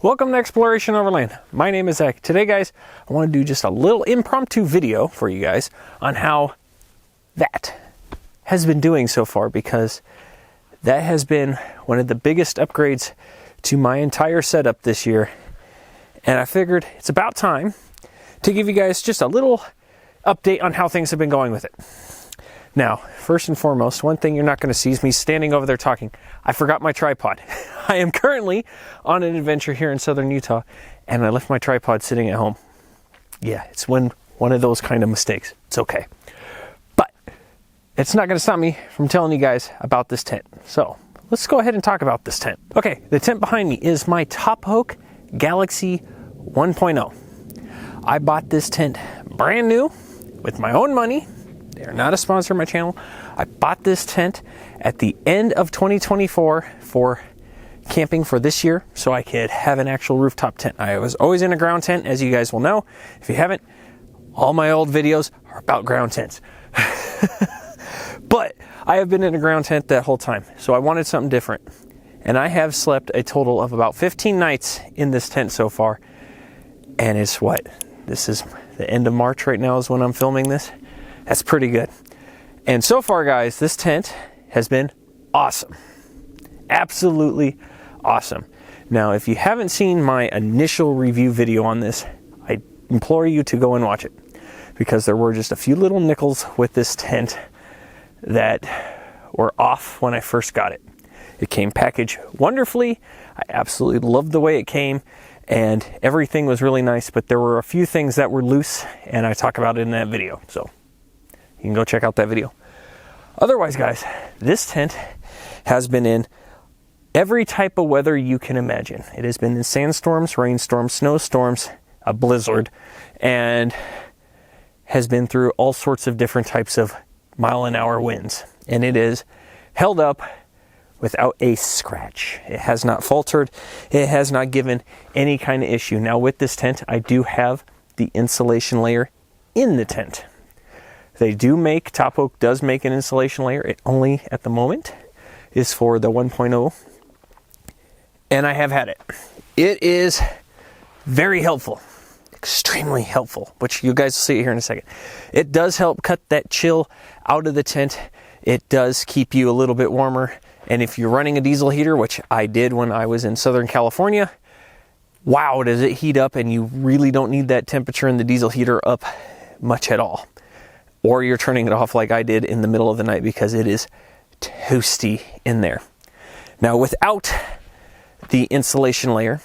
Welcome to Exploration Overland. My name is Zach. Today, guys, I want to do just a little impromptu video for you guys on how that has been doing so far, because that has been one of the biggest upgrades to my entire setup this year. And I figured it's about time to give you guys just a little update on how things have been going with it. Now, first and foremost, one thing you're not going to see is me standing over there talking. I forgot my tripod. I am currently on an adventure here in southern Utah, and I left my tripod sitting at home. Yeah, it's one of those kind of mistakes. It's okay. But it's not going to stop me from telling you guys about this tent. So let's go ahead and talk about this tent. Okay, the tent behind me is my Topoak Galaxy 1.0. I bought this tent brand new with my own money. They're not a sponsor of my channel. I bought this tent at the end of 2024 for camping for this year, so I could have an actual rooftop tent. I was always in a ground tent, as you guys will know. If you haven't, all my old videos are about ground tents. But I have been in a ground tent that whole time, so I wanted something different. And I have slept a total of about 15 nights in this tent so far. And it's what? This is the end of March right now is when I'm filming this. That's pretty good. And so far, guys, this tent has been awesome. Absolutely awesome. Now, if you haven't seen my initial review video on this, I implore you to go and watch it, because there were just a few little nickels with this tent that were off when I first got it. It came packaged wonderfully. I absolutely loved the way it came, and everything was really nice, but there were a few things that were loose, and I talk about it in that video. So you can go check out that video. Otherwise, guys, this tent has been in every type of weather you can imagine. It has been in sandstorms, rainstorms, snowstorms, a blizzard, and has been through all sorts of different types of mile-an-hour winds. And it is held up without a scratch. It has not faltered. It has not given any kind of issue. Now, with this tent, I do have the insulation layer in the tent. They do make, Topoak does make an insulation layer. It only, at the moment, is for the 1.0. And I have had it. It is very helpful. Extremely helpful, which you guys will see here in a second. It does help cut that chill out of the tent. It does keep you a little bit warmer. And if you're running a diesel heater, which I did when I was in Southern California, wow, does it heat up, and you really don't need that temperature in the diesel heater up much at all. Or you're turning it off like I did in the middle of the night, because it is toasty in there. Now, without the insulation layer,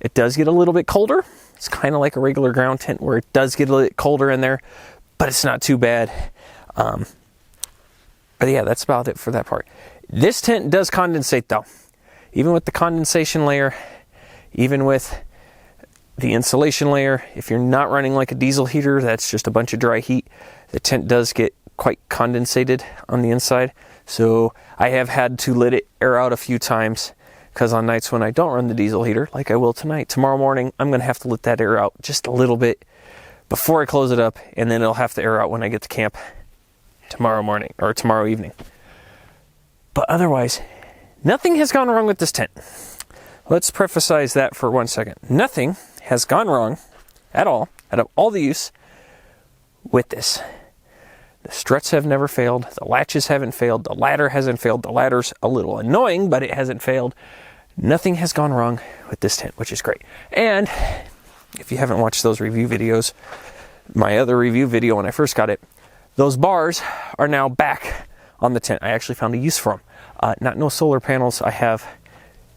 it does get a little bit colder. It's kind of like a regular ground tent where it does get a little bit colder in there, but it's not too bad. But yeah, that's about it for that part. This tent does condensate though. Even with the condensation layer, even with the insulation layer, if you're not running like a diesel heater, that's just a bunch of dry heat, the tent does get quite condensated on the inside. So I have had to let it air out a few times, because on nights when I don't run the diesel heater, like I will tonight, tomorrow morning, I'm going to have to let that air out just a little bit before I close it up, and then it'll have to air out when I get to camp tomorrow morning or tomorrow evening. But otherwise, nothing has gone wrong with this tent. Let's preface that for 1 second. Nothing has gone wrong at all, out of all the use with this. The struts have never failed. The latches haven't failed. The ladder hasn't failed. The ladder's a little annoying, but it hasn't failed. Nothing has gone wrong with this tent, which is great. And if you haven't watched those review videos, my other review video when I first got it, those bars are now back on the tent. I actually found a use for them. No solar panels. I have,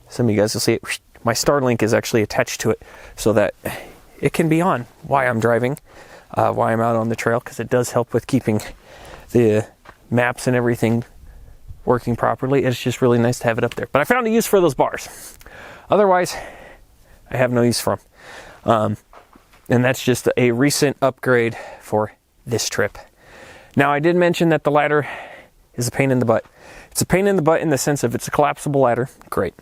some of you guys will see it, my Starlink is actually attached to it so that it can be on while I'm driving, while I'm out on the trail, because it does help with keeping the maps and everything working properly. It's just really nice to have it up there. But I found a use for those bars. Otherwise, I have no use for them. And that's just a recent upgrade for this trip. Now, I did mention that the ladder is a pain in the butt. It's a pain in the butt in the sense of it's a collapsible ladder. Great.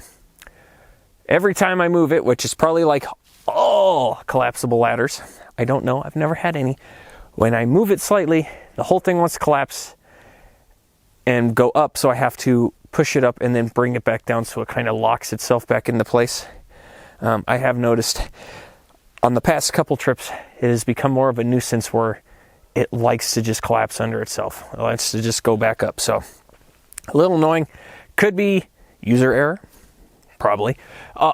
Every time I move it, which is probably like all collapsible ladders, I don't know, I've never had any. When I move it slightly, the whole thing wants to collapse and go up, so I have to push it up and then bring it back down so it kind of locks itself back into place. I have noticed on the past couple trips, it has become more of a nuisance where it likes to just collapse under itself. It likes to just go back up. So a little annoying. Could be user error, probably.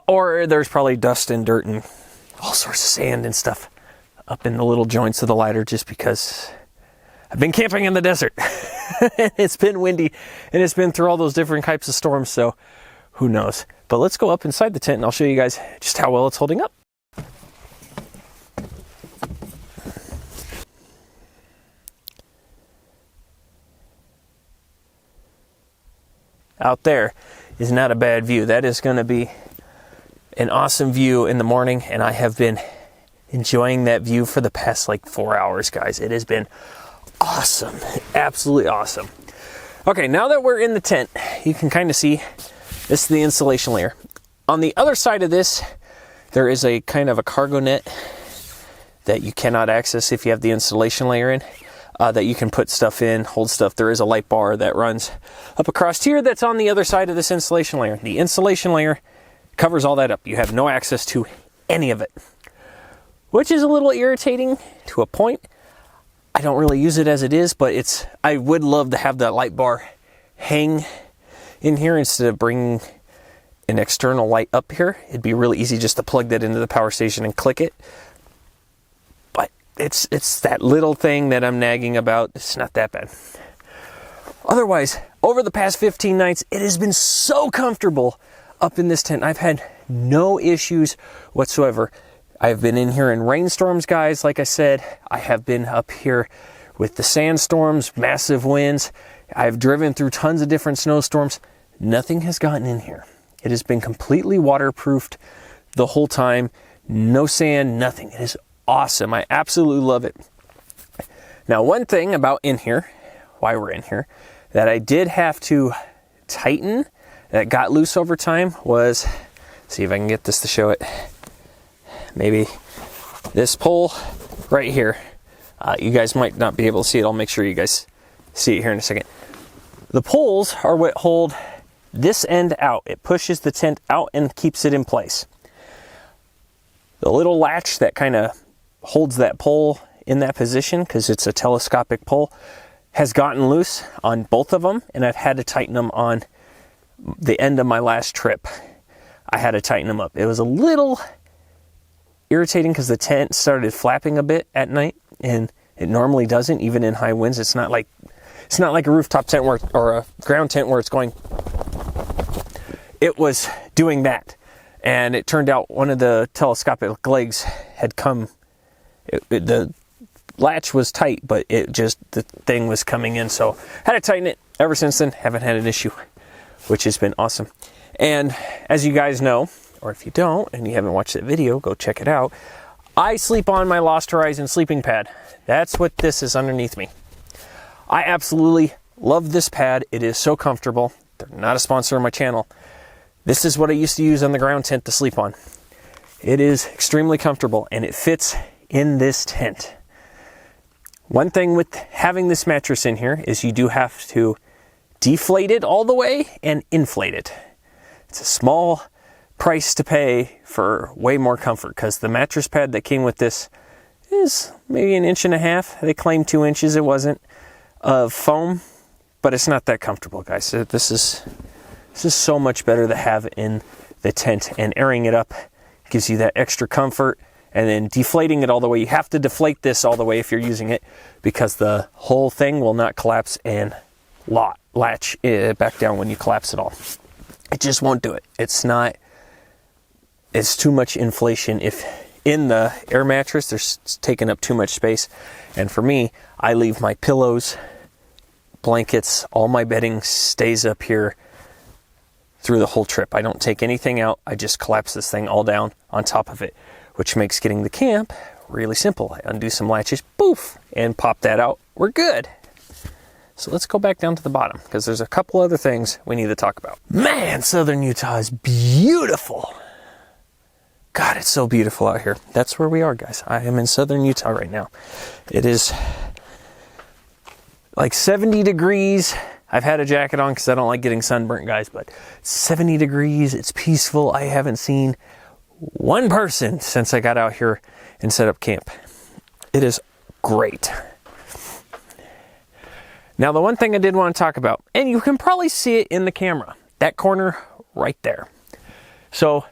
Or there's probably dust and dirt and all sorts of sand and stuff up in the little joints of the ladder just because I've been camping in the desert. It's been windy and it's been through all those different types of storms, so who knows. But let's go up inside the tent and I'll show you guys just how well it's holding up. Out there is not a bad view. That is going to be an awesome view in the morning, and I have been enjoying that view for the past like 4 hours, guys. It has been awesome, absolutely awesome. Okay, now that we're in the tent, you can kind of see this is the insulation layer. On the other side of this, there is a kind of a cargo net that you cannot access if you have the insulation layer in. That you can put stuff in, hold stuff. There is a light bar that runs up across here that's on the other side of this insulation layer. The insulation layer covers all that up. You have no access to any of it, which is a little irritating to a point. I don't really use it as it is, but I would love to have that light bar hang in here instead of bringing an external light up here. It'd be really easy just to plug that into the power station and click it. It's that little thing that I'm nagging about. It's not that bad. Otherwise, over the past 15 nights, it has been so comfortable up in this tent. I've had no issues whatsoever. I've been in here in rainstorms, guys. Like I said, I have been up here with the sandstorms, massive winds. I've driven through tons of different snowstorms. Nothing has gotten in here. It has been completely waterproofed the whole time. No sand, nothing. It is awesome. I absolutely love it. Now, one thing about in here, why we're in here, that I did have to tighten, that got loose over time was, see if I can get this to show it, maybe this pole right here. You guys might not be able to see it. I'll make sure you guys see it here in a second. The poles are what hold this end out. It pushes the tent out and keeps it in place. The little latch that kind of holds that pole in that position, because it's a telescopic pole, has gotten loose on both of them, and I've had to tighten them on the end of my last trip. I had to tighten them up. It was a little irritating because the tent started flapping a bit at night, and it normally doesn't, even in high winds. It's not like a rooftop tent or a ground tent where it's going. It was doing that, and it turned out one of the telescopic legs had come. The latch was tight, but the thing was coming in, so had to tighten it. Ever since then, haven't had an issue, which has been awesome. And as you guys know, or if you don't and you haven't watched that video, go check it out. I sleep on my Lost Horizon sleeping pad. That's what this is underneath me. I absolutely love this pad. It is so comfortable. They're not a sponsor of my channel. This is what I used to use on the ground tent to sleep on. It is extremely comfortable, and it fits in this tent. One thing with having this mattress in here is you do have to deflate it all the way and inflate it. It's a small price to pay for way more comfort, because the mattress pad that came with this is maybe 1.5 inches. They claim 2 inches. It wasn't, of foam, but it's not that comfortable, guys. This is so much better to have in the tent, and airing it up gives you that extra comfort. And then deflating it all the way, you have to deflate this all the way if you're using it, because the whole thing will not collapse and latch back down when you collapse it all. It just won't do it. It's too much inflation. If in the air mattress, there's taking up too much space. And for me, I leave my pillows, blankets, all my bedding stays up here through the whole trip. I don't take anything out. I just collapse this thing all down on top of it, which makes getting to camp really simple. I undo some latches, poof, and pop that out. We're good. So let's go back down to the bottom, because there's a couple other things we need to talk about. Man, southern Utah is beautiful. God, it's so beautiful out here. That's where we are, guys. I am in southern Utah right now. It is like 70 degrees. I've had a jacket on because I don't like getting sunburnt, guys, but 70 degrees. It's peaceful. I haven't seen one person since I got out here and set up camp. It is great. Now, the one thing I did want to talk about, and you can probably see it in the camera, that corner right there. So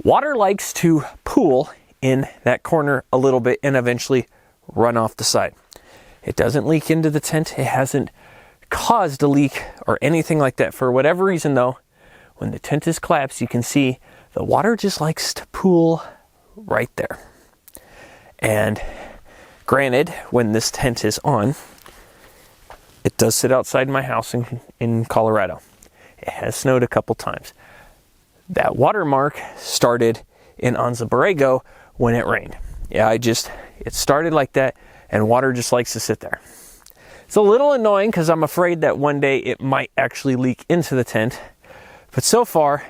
water likes to pool in that corner a little bit and eventually run off the side. It doesn't leak into the tent. It hasn't caused a leak or anything like that. For whatever reason though, when the tent is collapsed, you can see the water just likes to pool right there. And granted, when this tent is on, it does sit outside my house in Colorado. It has snowed a couple times. That watermark started in Anza Borrego when it rained. Yeah, it started like that, and water just likes to sit there. It's a little annoying because I'm afraid that one day it might actually leak into the tent. But so far,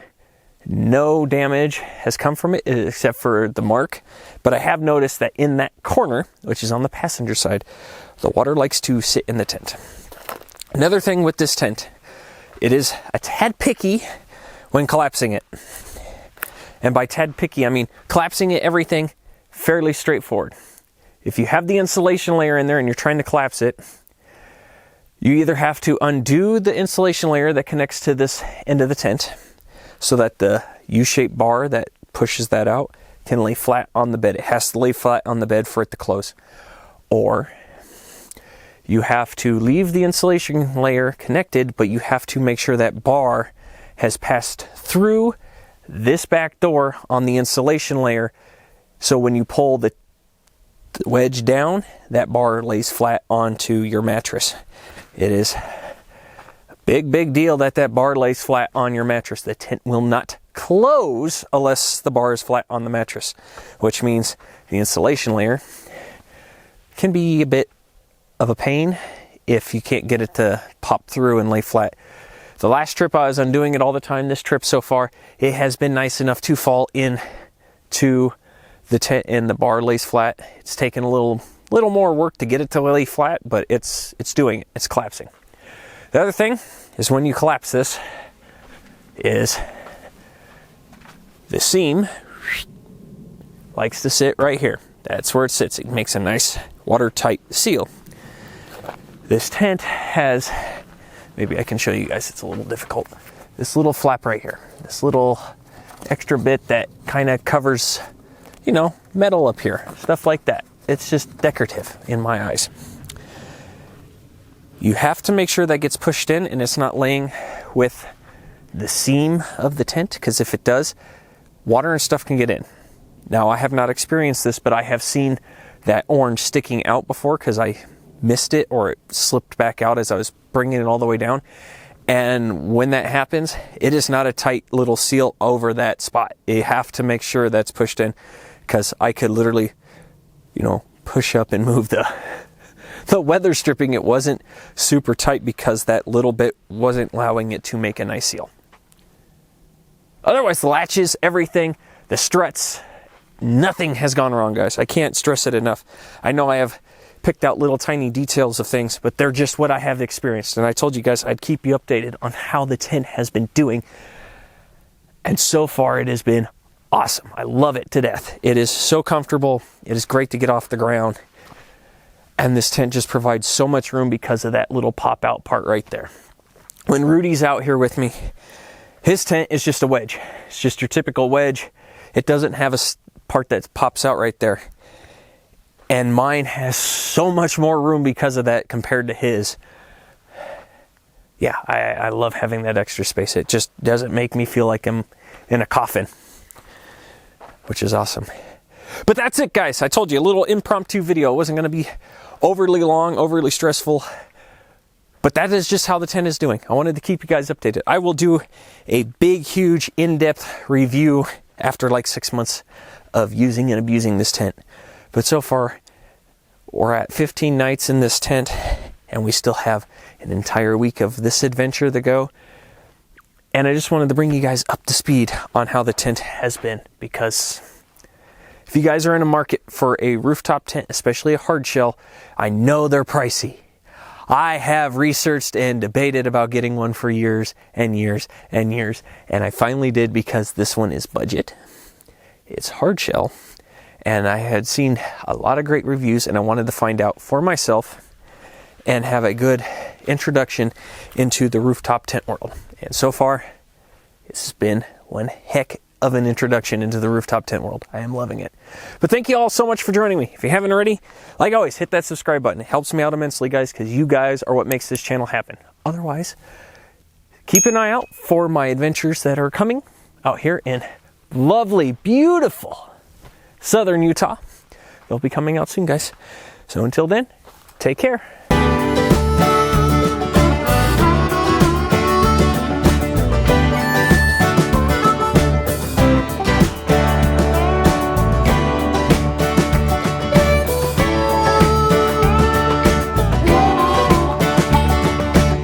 no damage has come from it except for the mark. But I have noticed that in that corner, which is on the passenger side, the water likes to sit in the tent. Another thing with this tent, it is a tad picky when collapsing it. And by tad picky, I mean collapsing it, everything fairly straightforward. If you have the insulation layer in there and you're trying to collapse it, you either have to undo the insulation layer that connects to this end of the tent so that the U-shaped bar that pushes that out can lay flat on the bed. It has to lay flat on the bed for it to close. Or you have to leave the insulation layer connected, but you have to make sure that bar has passed through this back door on the insulation layer. So when you pull the wedge down, that bar lays flat onto your mattress. It is a big deal that bar lays flat on your mattress. The tent will not close unless the bar is flat on the mattress, which means the insulation layer can be a bit of a pain if you can't get it to pop through and lay flat. The last trip I was undoing it all the time. This trip so far, it has been nice enough to fall in to the tent and the bar lays flat. It's taken a little more work to get it to lay flat, but it's doing it. It's collapsing. The other thing is when you collapse this is the seam likes to sit right here. That's where it sits. It makes a nice watertight seal. This tent has, maybe I can show you guys, it's a little difficult. This little flap right here, this little extra bit that kind of covers, metal up here, stuff like that. It's just decorative in my eyes. You have to make sure that gets pushed in and it's not laying with the seam of the tent, because if it does, water and stuff can get in. Now, I have not experienced this, but I have seen that orange sticking out before because I missed it or it slipped back out as I was bringing it all the way down. And when that happens, it is not a tight little seal over that spot. You have to make sure that's pushed in, because I could literally, push up and move the weather stripping. It wasn't super tight because that little bit wasn't allowing it to make a nice seal. Otherwise, the latches, everything, the struts, nothing has gone wrong, guys. I can't stress it enough. I know I have picked out little tiny details of things, but they're just what I have experienced. And I told you guys I'd keep you updated on how the tent has been doing. And so far, it has been awesome. I love it to death. It is so comfortable. It is great to get off the ground. And this tent just provides so much room because of that little pop out part right there. When Rudy's out here with me, his tent is just a wedge. It's just your typical wedge. It doesn't have a part that pops out right there. And mine has so much more room because of that compared to his. Yeah, I love having that extra space. It just doesn't make me feel like I'm in a coffin, which is awesome. But that's it, guys. I told you, a little impromptu video. It wasn't going to be overly long, overly stressful. But that is just how the tent is doing. I wanted to keep you guys updated. I will do a big, huge, in-depth review after like 6 months of using and abusing this tent. But so far, we're at 15 nights in this tent, and we still have an entire week of this adventure to go. And I just wanted to bring you guys up to speed on how the tent has been, because if you guys are in a market for a rooftop tent, especially a hard shell, I know they're pricey. I have researched and debated about getting one for years and years and years, and I finally did, because this one is budget. It's hard shell, and I had seen a lot of great reviews, and I wanted to find out for myself and have a good introduction into the rooftop tent world. And so far, it's been one heck of an introduction into the rooftop tent world. I am loving it. But thank you all so much for joining me. If you haven't already, like always, hit that subscribe button. It helps me out immensely, guys, because you guys are what makes this channel happen. Otherwise, keep an eye out for my adventures that are coming out here in lovely, beautiful southern Utah. They'll be coming out soon, guys. So until then, take care.